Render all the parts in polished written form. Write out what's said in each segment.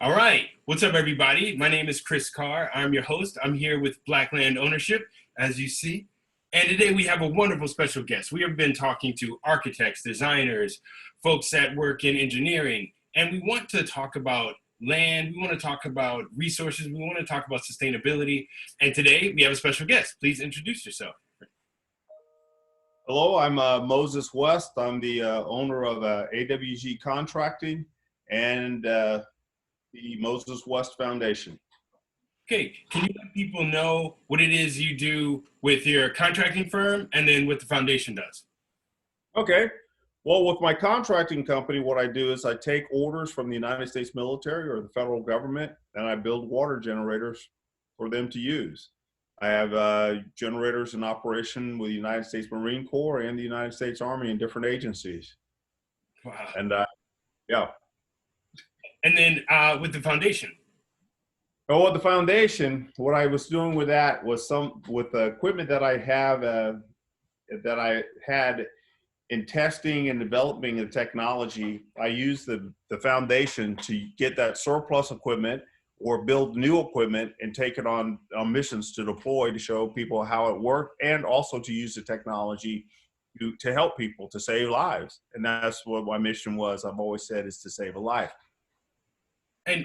All right. What's up, everybody? My name is Chris Carr. I'm your host. I'm here with Black Land Ownership, as you see. And today we have a wonderful special guest. We have been talking to architects, designers, folks that work in engineering, and we want to talk about land. We want to talk about resources. We want to talk about sustainability. And today we have a special guest. Please introduce yourself. Hello, I'm Moses West. I'm the owner of AWG Contracting and the Moses West Foundation. Okay, can you let people know what it is you do with your contracting firm and then what the foundation does? Okay, well, with my contracting company, what I do is I take orders from the United States military or the federal government, and I build water generators for them to use. I have generators in operation with the United States Marine Corps and the United States Army in different agencies. Wow. And yeah. And then with the foundation. Oh, with the foundation, what I was doing with that was with the equipment that I have, that I had in testing and developing the technology. I use the foundation to get that surplus equipment or build new equipment and take it on missions to deploy to show people how it worked, and also to use the technology to help people, to save lives. And that's what my mission was. I've always said, is to save a life. And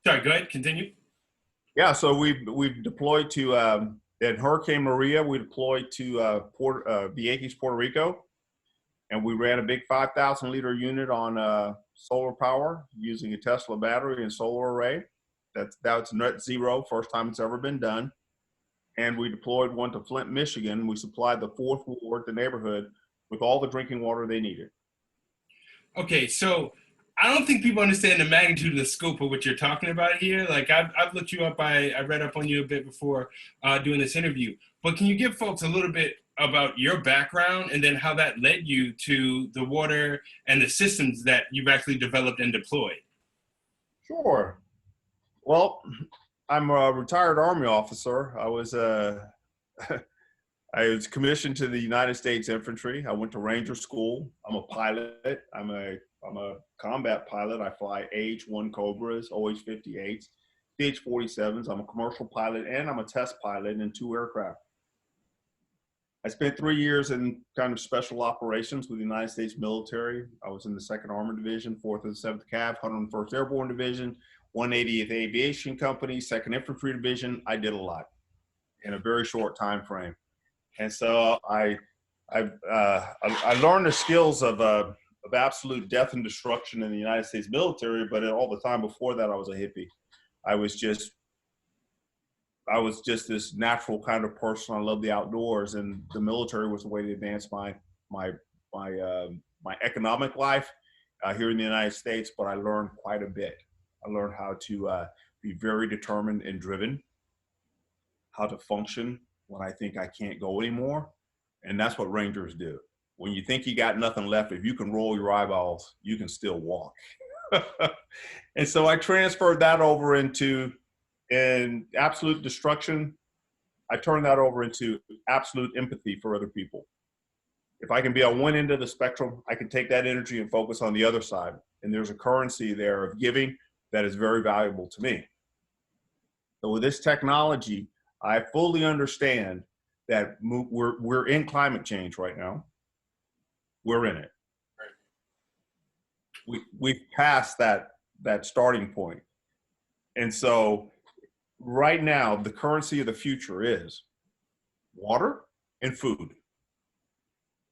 sorry, go ahead, continue. Yeah, so we've deployed to in Hurricane Maria. We deployed to Vieques, Puerto Rico, and we ran a big 5,000 liter unit on solar power using a Tesla battery and solar array. That's net zero, first time it's ever been done. And we deployed one to Flint, Michigan. We supplied the 4th ward, the neighborhood, with all the drinking water they needed. Okay, so I don't think people understand the magnitude of the scope of what you're talking about here. Like I've looked you up, I read up on you a bit before doing this interview, but can you give folks a little bit about your background and then how that led you to the water and the systems that you've actually developed and deployed? Sure. Well, I'm a retired Army officer. I was I was commissioned to the United States Infantry. I went to Ranger School. I'm a pilot. I'm a combat pilot. I fly AH-1 Cobras, OH-58s, CH-47s. I'm a commercial pilot, and I'm a test pilot in 2 aircraft. I spent 3 years in kind of special operations with the United States military. I was in the 2nd Armored Division, 4th and 7th Cav, 101st Airborne Division, 180th Aviation Company, 2nd Infantry Division. I did a lot in a very short time frame. And so I learned the skills of absolute death and destruction in the United States military, but all the time before that, I was a hippie. I was just this natural kind of person. I love the outdoors, and the military was the way to advance my economic life here in the United States. But I learned quite a bit. I learned how to be very determined and driven, how to function when I think I can't go anymore, and that's what Rangers do. When you think you got nothing left, if you can roll your eyeballs, you can still walk. And so I transferred that over into absolute destruction. I turned that over into absolute empathy for other people. If I can be on one end of the spectrum, I can take that energy and focus on the other side. And there's a currency there of giving that is very valuable to me. So with this technology, I fully understand that we're in climate change right now. We're in it. We've passed that starting point. And so right now, the currency of the future is water and food.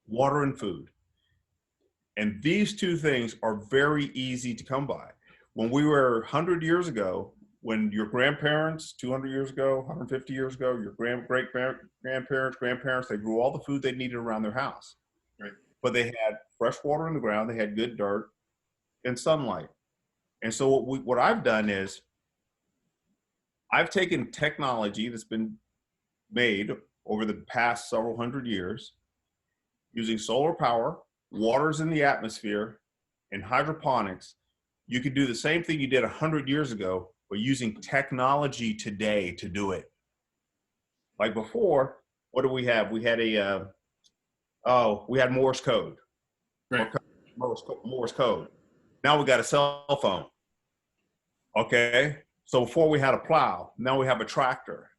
Water and food. And these 2 things are very easy to come by. When we were 100 years ago, when your grandparents, 200 years ago, 150 years ago, your great-grandparents, they grew all the food they needed around their house. Right. But they had fresh water in the ground, they had good dirt and sunlight. And so what I've done is I've taken technology that's been made over the past several hundred years using solar power, waters in the atmosphere, and hydroponics. You could do the same thing you did 100 years ago, but using technology today to do it. Like before, what do we have? We had we had Morse code. Right. Morse code. Now we got a cell phone. Okay. So before we had a plow, now we have a tractor.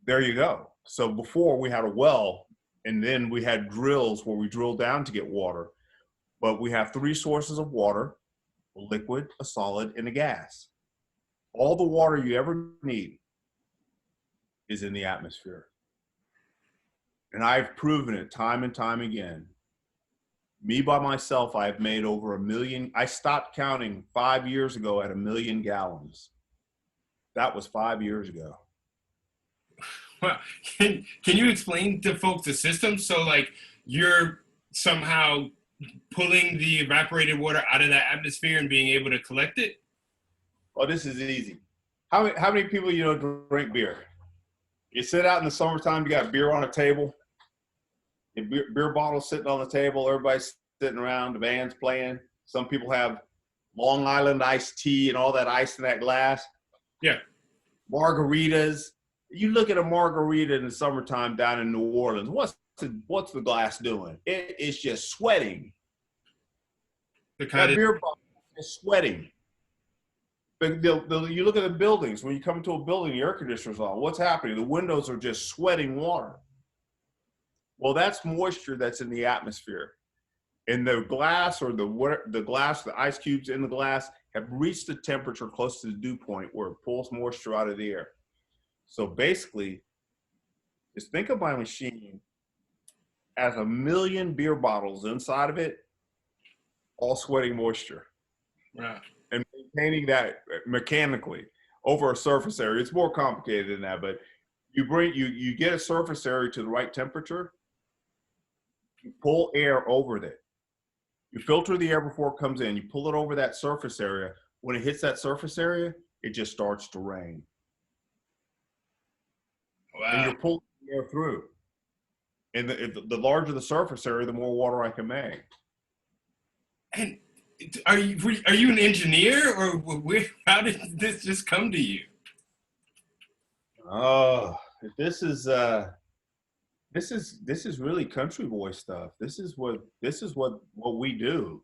There you go. So before we had a well, and then we had drills where we drilled down to get water. But we have three sources of water: a liquid, a solid, and a gas. All the water you ever need is in the atmosphere. And I've proven it time and time again. Me by myself, I've made over 1 million. I stopped counting 5 years ago at 1 million gallons. That was 5 years ago. Well, can you explain to folks the system? So like you're somehow pulling the evaporated water out of that atmosphere and being able to collect it? Oh, this is easy. How many people you know drink beer? You sit out in the summertime, you got beer on a table, beer bottles sitting on the table, everybody's sitting around, the band's playing. Some people have Long Island iced tea and all that ice in that glass. Yeah. Margaritas. You look at a margarita in the summertime down in New Orleans, what's the glass doing? It's just sweating. That beer bottle is sweating. But you look at the buildings, when you come into a building, the air conditioner's on. What's happening? The windows are just sweating water. Well, that's moisture that's in the atmosphere. And the glass or the ice cubes in the glass have reached the temperature close to the dew point where it pulls moisture out of the air. So basically, just think of my machine as 1 million beer bottles inside of it, all sweating moisture. Wow. And maintaining that mechanically over a surface area. It's more complicated than that, but you get a surface area to the right temperature, you pull air over it. You filter the air before it comes in, you pull it over that surface area. When it hits that surface area, it just starts to rain. Wow. And you're pulling the air through. And the larger the surface area, the more water I can make. And are you an engineer, or how did this just come to you? Oh, this is really country boy stuff. This is what we do.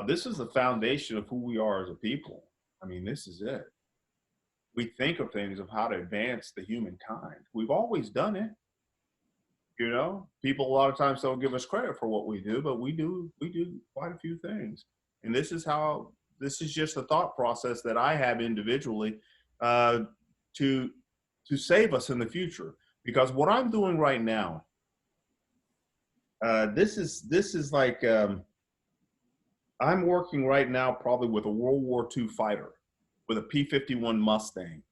This is the foundation of who we are as a people. I mean, this is it. We think of things of how to advance the humankind. We've always done it. You know, people a lot of times don't give us credit for what we do, but we do quite a few things. And this is just the thought process that I have individually to save us in the future. Because what I'm doing right now, this is like I'm working right now probably with a World War II fighter with a P-51 Mustang.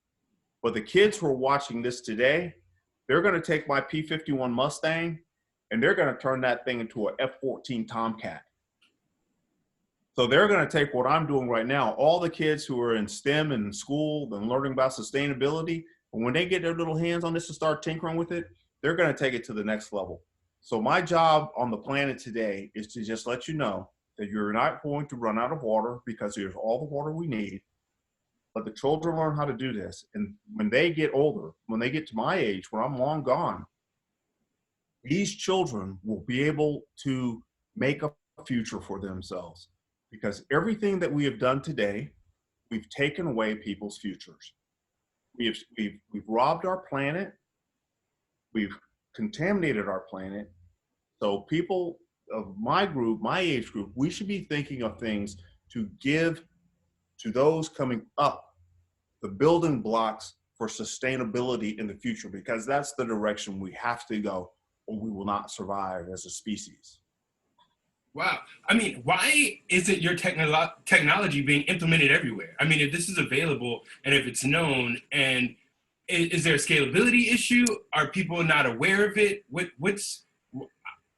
But the kids who are watching this today, they're going to take my P-51 Mustang and they're going to turn that thing into an F-14 Tomcat. So they're going to take what I'm doing right now, all the kids who are in STEM and in school and learning about sustainability, and when they get their little hands on this and start tinkering with it, they're going to take it to the next level. So my job on the planet today is to just let you know that you're not going to run out of water because there's all the water we need. But the children learn how to do this. And when they get older, when they get to my age, when I'm long gone, these children will be able to make a future for themselves. Because everything that we have done today, we've taken away people's futures. We've robbed our planet. We've contaminated our planet. So people of my group, my age group, we should be thinking of things to give to those coming up, the building blocks for sustainability in the future, because that's the direction we have to go, or we will not survive as a species. Wow. I mean, why isn't your technology being implemented everywhere? I mean, if this is available and if it's known, and is there a scalability issue? Are people not aware of it? What's,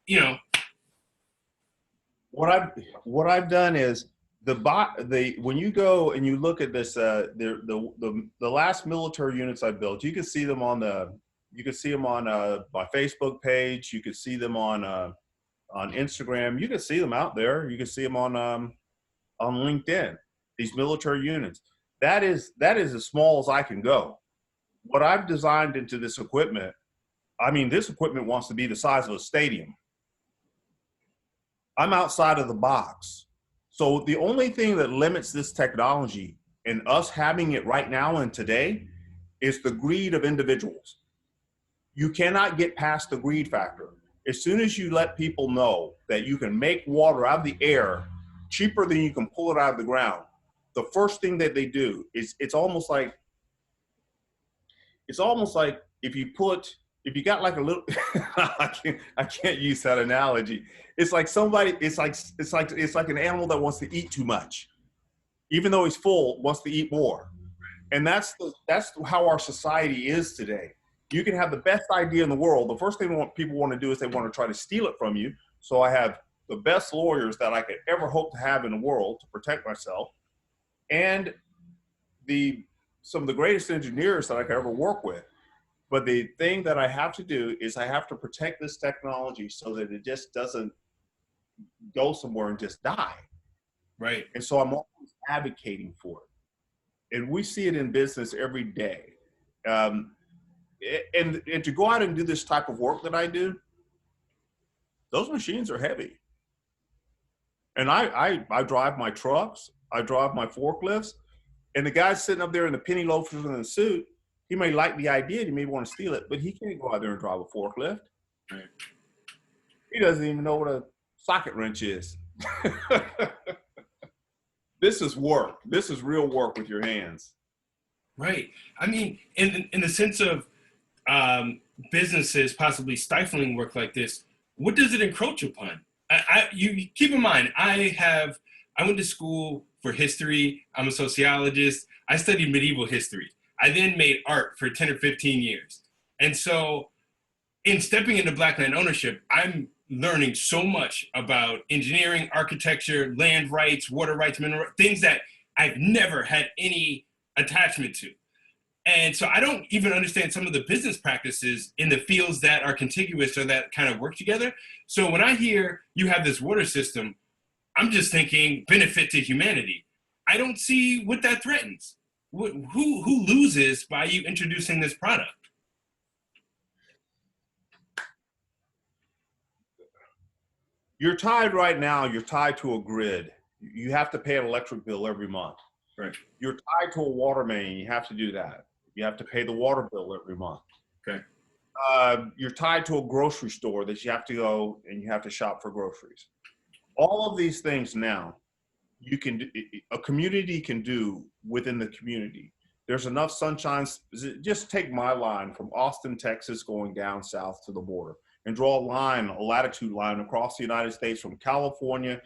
you know? What I've done is when you go and you look at this, the last military units I built, you can see them on my Facebook page. You can see them on Instagram. You can see them out there. You can see them on LinkedIn. These military units. That is as small as I can go. What I've designed into this equipment, I mean, this equipment wants to be the size of a stadium. I'm outside of the box. So the only thing that limits this technology and us having it right now and today is the greed of individuals. You cannot get past the greed factor. As soon as you let people know that you can make water out of the air cheaper than you can pull it out of the ground, the first thing that they do is it's almost like if you got like a little I can't use that analogy. It's like an animal that wants to eat too much. Even though he's full, wants to eat more. And that's how our society is today. You can have the best idea in the world. The first thing people want to do is they want to try to steal it from you. So I have the best lawyers that I could ever hope to have in the world to protect myself, and some of the greatest engineers that I could ever work with. But the thing that I have to do is I have to protect this technology so that it just doesn't go somewhere and just die. Right. And so I'm always advocating for it. And we see it in business every day. And to go out and do this type of work that I do, those machines are heavy. And I drive my trucks, I drive my forklifts, and the guy sitting up there in the penny loafers in the suit, he may like the idea, he may want to steal it, but he can't go out there and drive a forklift. Right. He doesn't even know what a socket wrench is. This is work. This is real work with your hands. Right. I mean, in the sense of businesses possibly stifling work like this, what does it encroach upon? You keep in mind, I went to school for history. I'm a sociologist. I studied medieval history. I then made art for 10 or 15 years. And so in stepping into Black land ownership, I'm learning so much about engineering, architecture, land rights, water rights, mineral rights, things that I've never had any attachment to. And so I don't even understand some of the business practices in the fields that are contiguous or that kind of work together. So when I hear you have this water system, I'm just thinking benefit to humanity. I don't see what that threatens. Who loses by you introducing this product? You're tied right now, you're tied to a grid. You have to pay an electric bill every month. Right. You're tied to a water main, you have to do that. You have to pay the water bill every month. Okay. You're tied to a grocery store that you have to go and you have to shop for groceries. All of these things now, a community can do within the community. There's enough sunshine. Just take my line from Austin, Texas, going down south to the border, and draw a latitude line across the United States from California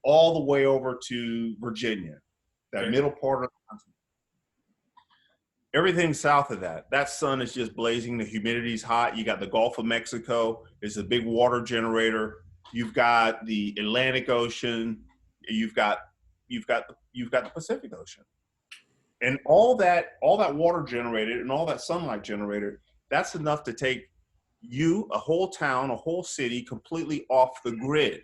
all the way over to Virginia, that middle part of the country. Everything south of that sun is just blazing. The humidity's hot. You got the Gulf of Mexico. It's a big water generator. You've got the Atlantic Ocean. You've got the Pacific Ocean. And all that water generated and all that sunlight generated, that's enough to take you, a whole town, a whole city, completely off the grid.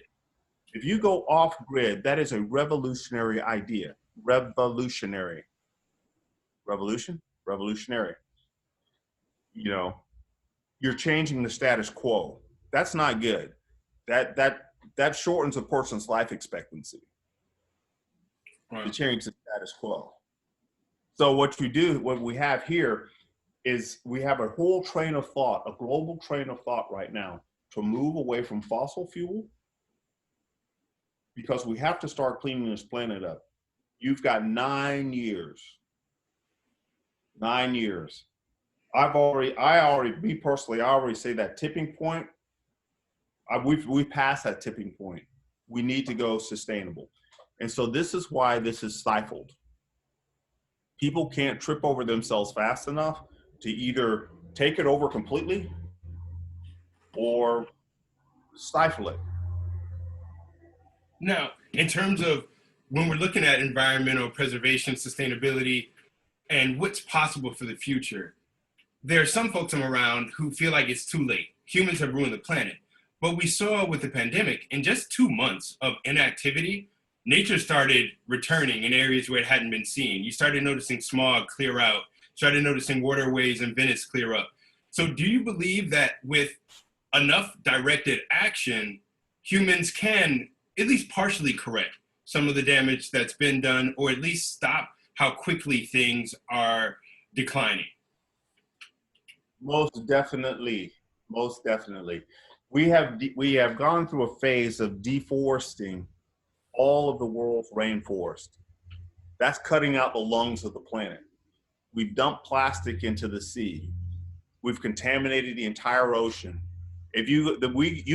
If you go off grid, that is a revolutionary idea. Revolutionary. Revolution? Revolutionary. You know, you're changing the status quo. That's not good. That shortens a person's life expectancy. Right. To change the status quo. So what we have here is we have a whole train of thought, a global train of thought right now to move away from fossil fuel, because we have to start cleaning this planet up. You've got 9 years. 9 years. I already say that tipping point. We've passed that tipping point. We need to go sustainable. And so this is why this is stifled. People can't trip over themselves fast enough to either take it over completely or stifle it. Now, in terms of when we're looking at environmental preservation, sustainability, and what's possible for the future, there are some folks around who feel like it's too late. Humans have ruined the planet. But we saw with the pandemic, in just 2 months of inactivity, nature started returning in areas where it hadn't been seen. You started noticing smog clear out, started noticing waterways in Venice clear up. So do you believe that with enough directed action, humans can at least partially correct some of the damage that's been done, or at least stop how quickly things are declining? Most definitely. Most definitely. We have gone through a phase of deforesting all of the world's rainforest. That's cutting out the lungs of the planet. We've dumped plastic into the sea. We've contaminated the entire ocean. If you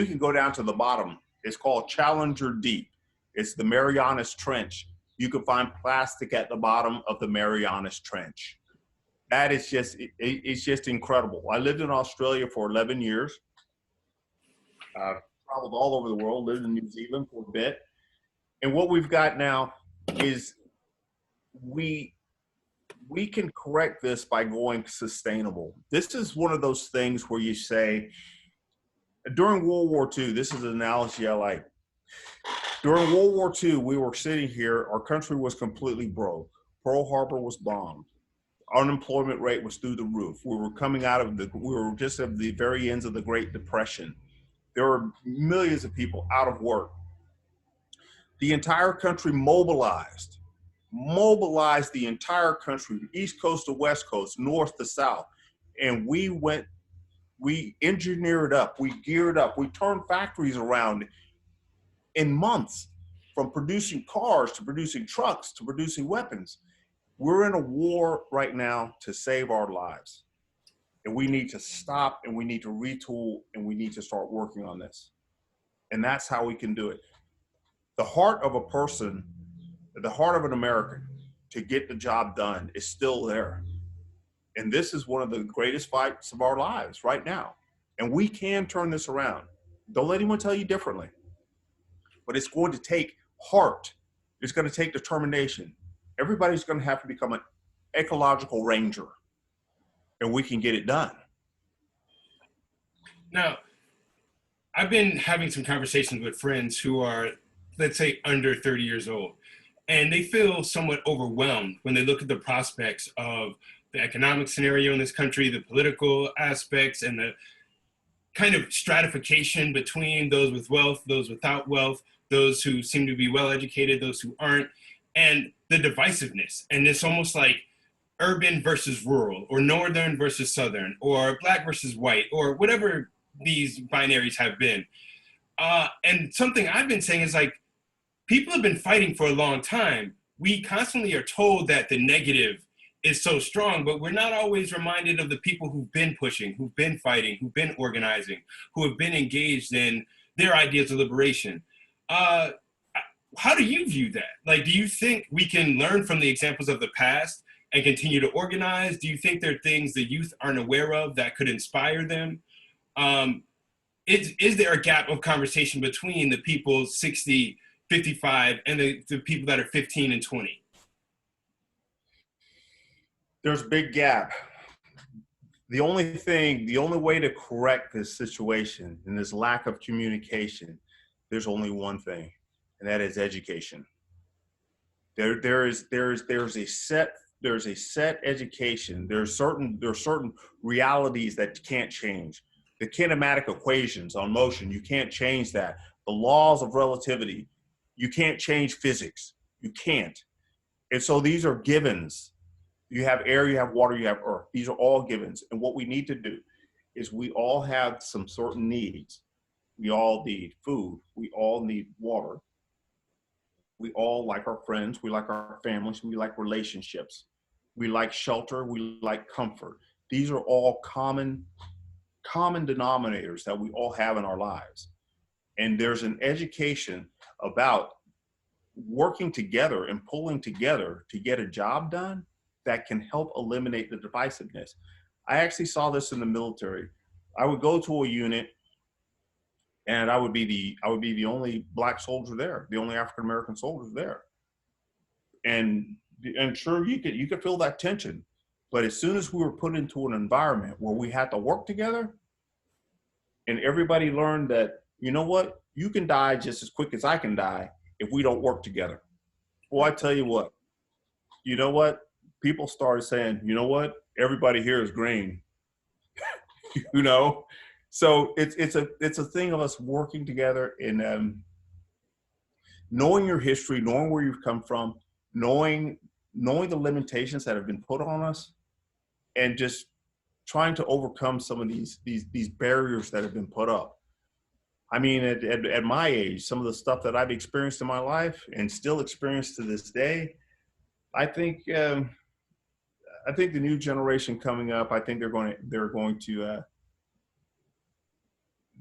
can go down to the bottom. It's called Challenger Deep. It's the Marianas Trench. You can find plastic at the bottom of the Marianas Trench. That is it's just incredible. I lived in Australia for 11 years. Traveled all over the world, lived in New Zealand for a bit. And what we've got now is we can correct this by going sustainable. This is one of those things where you say, during World War II, this is an analogy I like. During World War II, we were sitting here, our country was completely broke. Pearl Harbor was bombed. Unemployment rate was through the roof. We were just at the very ends of the Great Depression. There were millions of people out of work. The entire country mobilized the entire country, East Coast to West Coast, North to South. And we engineered up, we geared up, we turned factories around in months, from producing cars to producing trucks to producing weapons. We're in a war right now to save our lives. And we need to stop, and we need to retool, and we need to start working on this. And that's how we can do it. The heart of a person, the heart of an American to get the job done is still there. And this is one of the greatest fights of our lives right now. And we can turn this around. Don't let anyone tell you differently. But it's going to take heart. It's going to take determination. Everybody's going to have to become an ecological ranger. And we can get it done. Now, I've been having some conversations with friends who are, let's say, under 30 years old. And they feel somewhat overwhelmed when they look at the prospects of the economic scenario in this country, the political aspects, and the kind of stratification between those with wealth, those without wealth, those who seem to be well-educated, those who aren't, and the divisiveness. And it's almost like urban versus rural, or northern versus southern, or black versus white, or whatever these binaries have been. And something I've been saying is like, people have been fighting for a long time. We constantly are told that the negative is so strong, but we're not always reminded of the people who've been pushing, who've been fighting, who've been organizing, who have been engaged in their ideas of liberation. How do you view that? Like, do you think we can learn from the examples of the past and continue to organize? Do you think there are things the youth aren't aware of that could inspire them? Is there a gap of conversation between the people 60, 55 and the people that are 15 and 20? There's a big gap. The only way to correct this situation and this lack of communication, there's only one thing, and that is education. There's a set education. There's certain realities that you can't change. The kinematic equations on motion, you can't change that. The laws of relativity, you can't change physics. You can't. And so these are givens. You have air, you have water, you have earth. These are all givens. And what we need to do is we all have some certain needs. We all need food. We all need water. We all like our friends. We like our families. We like relationships. We like shelter. We like comfort. These are all common denominators that we all have in our lives. And there's an education about working together and pulling together to get a job done that can help eliminate the divisiveness. I actually saw this in the military. I would go to a unit and I would be the only black soldier there, the only African American soldier there. And sure, you could feel that tension. But as soon as we were put into an environment where we had to work together, and everybody learned that, you know what, you can die just as quick as I can die if we don't work together. Well, I tell you what, you know what? People started saying, you know what, everybody here is green. You know? So it's a thing of us working together. And knowing your history, knowing where you've come from, knowing the limitations that have been put on us, and just trying to overcome some of these barriers that have been put up. I mean, at my age, some of the stuff that I've experienced in my life and still experience to this day, I think the new generation coming up, I think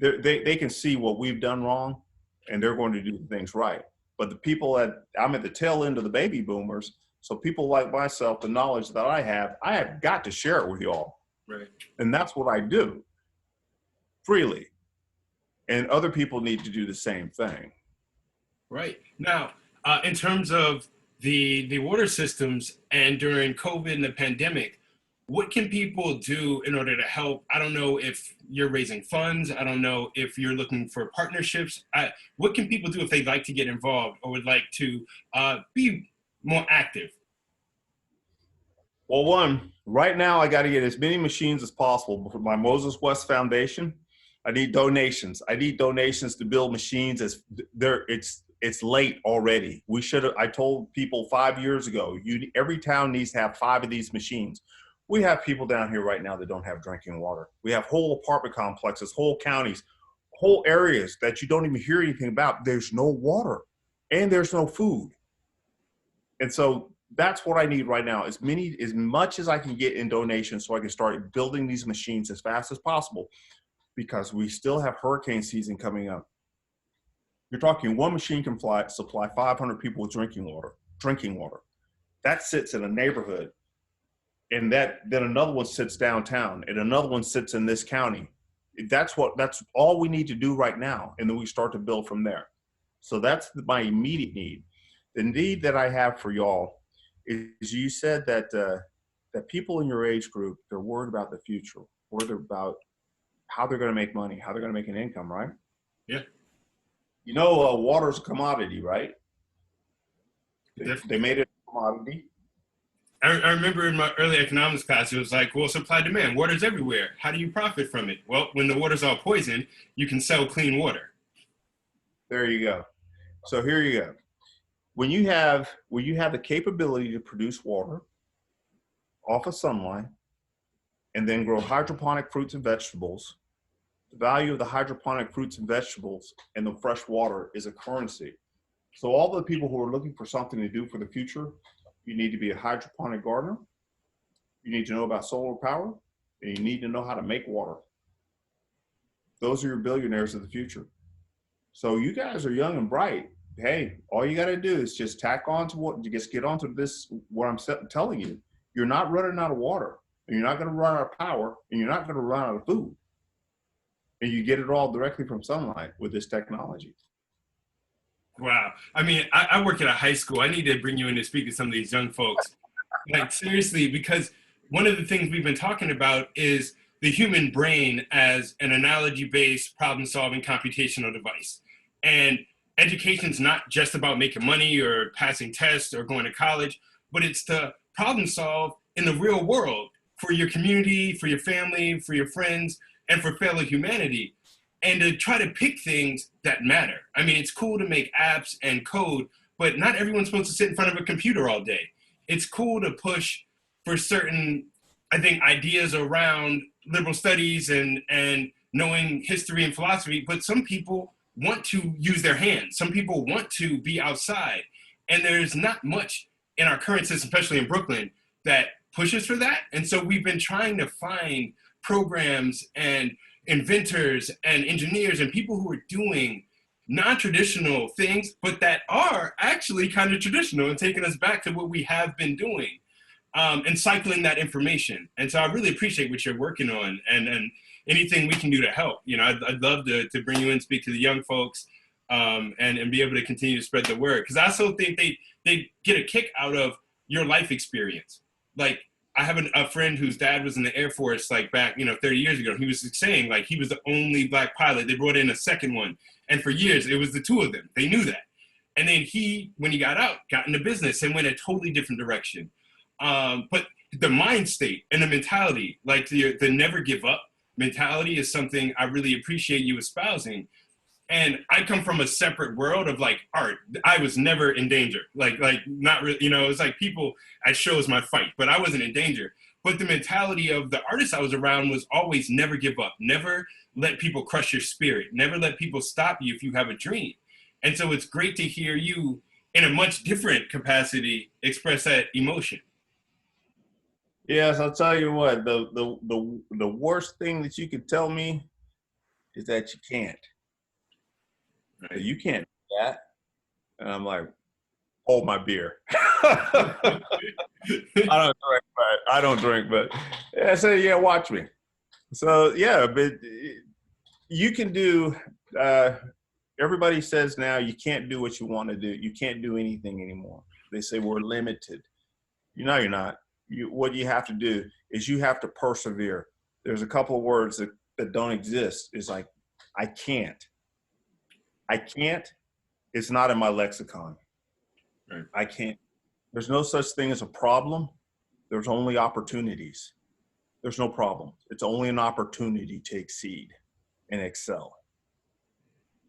they can see what we've done wrong, and they're going to do things right. But the people I'm at the tail end of the baby boomers, so people like myself, the knowledge that I have got to share it with y'all. Right. And that's what I do freely. And other people need to do the same thing. Right. Now, in terms of the water systems and during COVID and the pandemic, what can people do in order to help? I don't know if you're raising funds. I don't know if you're looking for partnerships. What can people do if they'd like to get involved or would like to be more active? Well, one, right now I got to get as many machines as possible for my Moses West Foundation. I need donations. I need donations to build machines. It's late already. I told people 5 years ago, every town needs to have 5 of these machines. We have people down here right now that don't have drinking water. We have whole apartment complexes, whole counties, whole areas that you don't even hear anything about. There's no water and there's no food. And so that's what I need right now, as much as I can get in donations so I can start building these machines as fast as possible, because we still have hurricane season coming up. You're talking one machine can supply 500 people with drinking water. That sits in a neighborhood. And then another one sits downtown, and another one sits in this county. That's all we need to do right now, and then we start to build from there. So that's my immediate need. The need that I have for y'all is, you said that people in your age group, they're worried about the future, worried about how they're going to make money, how they're going to make an income, right? Yeah. You know, water's a commodity, right? They made it a commodity. I remember in my early economics class, it was like, well, supply demand, water's everywhere. How do you profit from it? Well, when the water's all poisoned, you can sell clean water. There you go. So here you go. When you have the capability to produce water off of sunlight and then grow hydroponic fruits and vegetables, the value of the hydroponic fruits and vegetables and the fresh water is a currency. So all the people who are looking for something to do for the future, you need to be a hydroponic gardener. You need to know about solar power, and you need to know how to make water. Those are your billionaires of the future. So you guys are young and bright. Hey, all you got to do is just get onto this, what I'm telling you. You're not running out of water, and you're not going to run out of power, and you're not going to run out of food. And you get it all directly from sunlight with this technology. Wow. I mean, I work at a high school. I need to bring you in to speak to some of these young folks. Like, seriously, because one of the things we've been talking about is the human brain as an analogy-based problem-solving computational device. And education's not just about making money or passing tests or going to college, but it's to problem solve in the real world for your community, for your family, for your friends, and for fellow humanity. And to try to pick things that matter. I mean, it's cool to make apps and code, but not everyone's supposed to sit in front of a computer all day. It's cool to push for certain, I think, ideas around liberal studies and knowing history and philosophy, but some people want to use their hands. Some people want to be outside. And there's not much in our current system, especially in Brooklyn, that pushes for that. And so we've been trying to find programs and inventors and engineers and people who are doing non-traditional things, but that are actually kind of traditional and taking us back to what we have been doing, and cycling that information. And so I really appreciate what you're working on, and anything we can do to help. You know, I'd love to bring you in, speak to the young folks, and be able to continue to spread the word. Because I also think they get a kick out of your life experience. Like, I have a friend whose dad was in the Air Force, like back, 30 years ago. He was saying, like, he was the only Black pilot. They brought in a second one. And for years, it was the two of them. They knew that. And then he, when he got out, got into business and went a totally different direction. But the mind state and the mentality, like the never give up mentality, is something I really appreciate you espousing. And I come from a separate world of like art. I was never in danger. Like not really, you know, it's like people at shows might fight, but I wasn't in danger. But the mentality of the artists I was around was always never give up, never let people crush your spirit, never let people stop you if you have a dream. And so it's great to hear you in a much different capacity express that emotion. Yes, I'll tell you what, the worst thing that you could tell me is that you can't. Right. You can't do that. And I'm like, hold my beer. I don't drink, but yeah, I say, yeah, watch me. So yeah, but you can do, everybody says now you can't do what you want to do. You can't do anything anymore. They say we're limited. You know, you're not. What you have to do is you have to persevere. There's a couple of words that don't exist. It's like, I can't. I can't. It's not in my lexicon. Right. I can't. There's no such thing as a problem. There's only opportunities. There's no problem. It's only an opportunity to exceed and excel.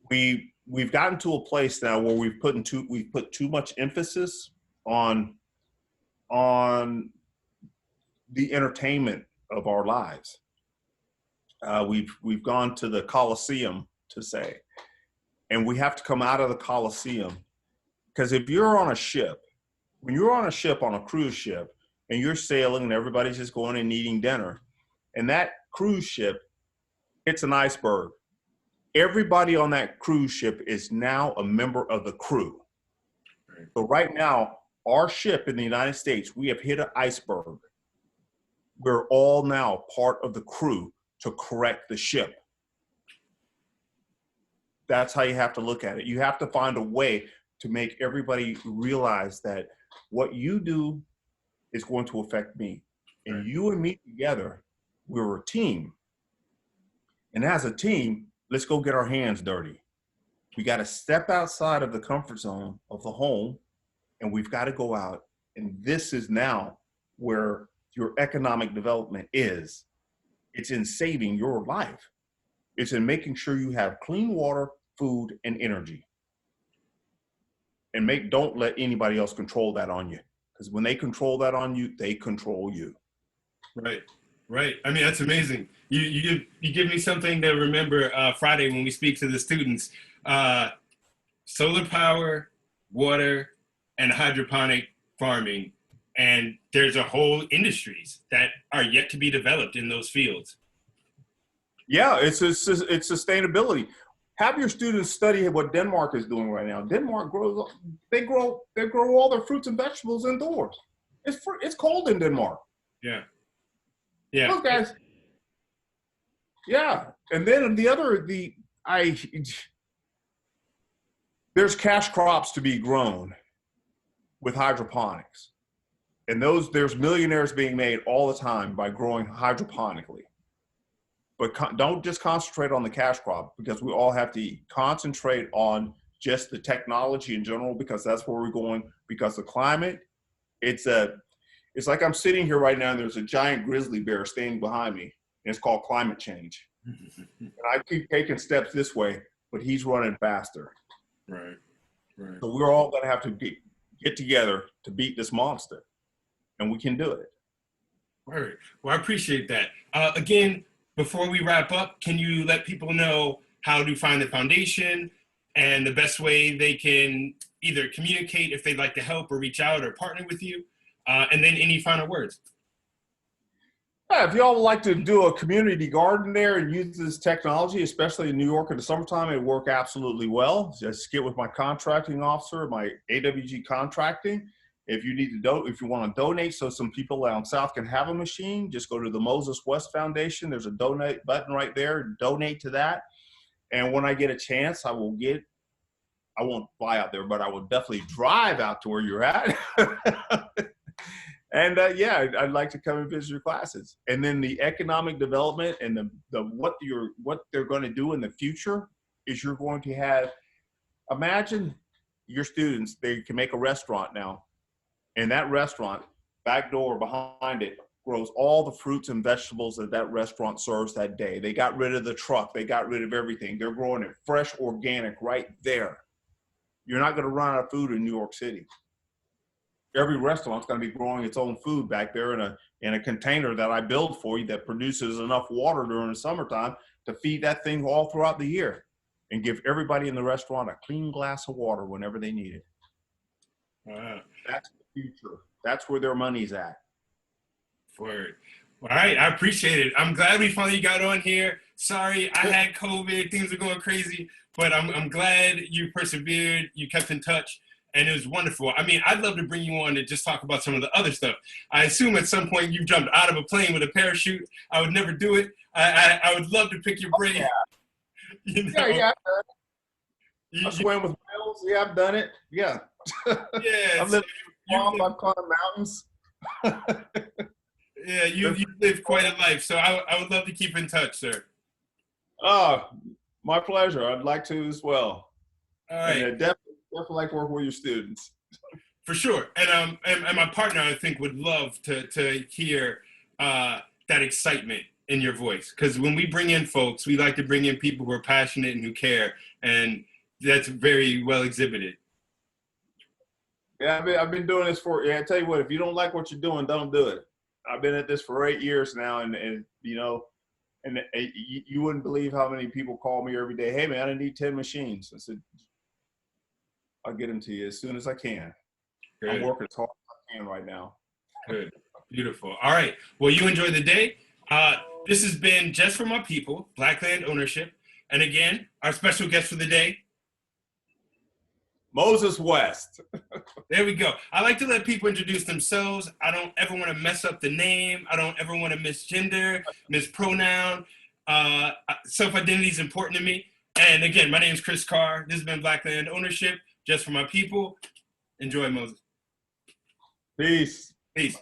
We've gotten to a place now where we've put too much emphasis on the entertainment of our lives. We've gone to the Coliseum to say, and we have to come out of the Coliseum, because if you're on a ship, when you're on a ship, on a cruise ship, and you're sailing and everybody's just going and eating dinner, and that cruise ship hits an iceberg, everybody on that cruise ship is now a member of the crew. Right. So right now, our ship in the United States, we have hit an iceberg. We're all now part of the crew to correct the ship. That's how you have to look at it. You have to find a way to make everybody realize that what you do is going to affect me. And right. You and me together, we're a team. And as a team, let's go get our hands dirty. We got to step outside of the comfort zone of the home, and we've got to go out. And this is now where your economic development is. It's in saving your life. It's in making sure you have clean water, food, and energy. And don't let anybody else control that on you. Because when they control that on you, they control you. Right, right. I mean, that's amazing. You give me something to remember Friday when we speak to the students. Solar power, water, and hydroponic farming. And there's a whole industries that are yet to be developed in those fields. Yeah, it's sustainability. Have your students study what Denmark is doing right now. Denmark they grow all their fruits and vegetables indoors. It's cold in Denmark. Yeah. Yeah. Those guys. Yeah. And then there's cash crops to be grown with hydroponics. And there's millionaires being made all the time by growing hydroponically. But don't just concentrate on the cash crop, because we all have to eat. Concentrate on just the technology in general, because that's where we're going. Because the climate, it's like I'm sitting here right now and there's a giant grizzly bear standing behind me, and it's called climate change. And I keep taking steps this way, but he's running faster. Right, right. So we're all going to have to get together to beat this monster, and we can do it. Right. Well, I appreciate that. Again, before we wrap up, can you let people know how to find the foundation and the best way they can either communicate if they'd like to help or reach out or partner with you? And then any final words? Yeah, if y'all would like to do a community garden there and use this technology, especially in New York in the summertime, it work absolutely well. Just get with my contracting officer, my AWG contracting. If you need to if you want to donate so some people down south can have a machine, just go to the Moses West Foundation. There's a donate button right there. Donate to that. And when I get a chance, I won't fly out there, but I will definitely drive out to where you're at. And yeah, I'd like to come and visit your classes. And then the economic development and what they're going to do in the future is you're going to have, imagine your students, they can make a restaurant now. And that restaurant, back door behind it, grows all the fruits and vegetables that that restaurant serves that day. They got rid of the truck. They got rid of everything. They're growing it fresh, organic right there. You're not going to run out of food in New York City. Every restaurant's going to be growing its own food back there in a container that I build for you that produces enough water during the summertime to feed that thing all throughout the year and give everybody in the restaurant a clean glass of water whenever they need it. Wow. That's the future. That's where their money's at. Word. All right, I appreciate it. I'm glad we finally got on here. Sorry, I had COVID. Things are going crazy, but I'm glad you persevered. You kept in touch, and it was wonderful. I mean, I'd love to bring you on to just talk about some of the other stuff. I assume at some point you jumped out of a plane with a parachute. I would never do it. I would love to pick your brain. Yeah. You know? Yeah, I've done it. I swam with whales. Yeah, I've done it. Yeah. Yeah. I've lived in swamps. I've climbed mountains. Yeah, you live quite a life, so I would love to keep in touch, sir. Oh, my pleasure. I'd like to as well. All right. And definitely like to work with your students. For sure. And my partner, I think, would love to hear that excitement in your voice. Because when we bring in folks, we like to bring in people who are passionate and who care. And that's very well exhibited. Yeah, I've been doing this I tell you what, if you don't like what you're doing, don't do it. I've been at this for 8 years now, and you know, and you wouldn't believe how many people call me every day. Hey man, I need 10 machines. I said, I'll get them to you as soon as I can. Good. I'm working as hard as I can right now. Good, beautiful. All right, well, you enjoy the day. This has been Just for My People, Black Land Ownership, and again, our special guest for the day, Moses West. There we go. I like to let people introduce themselves. I don't ever want to mess up the name. I don't ever want to misgender, mispronoun. Self-identity is important to me. And again, my name is Chris Carr. This has been Black Land Ownership, Just for My People. Enjoy, Moses. Peace. Peace.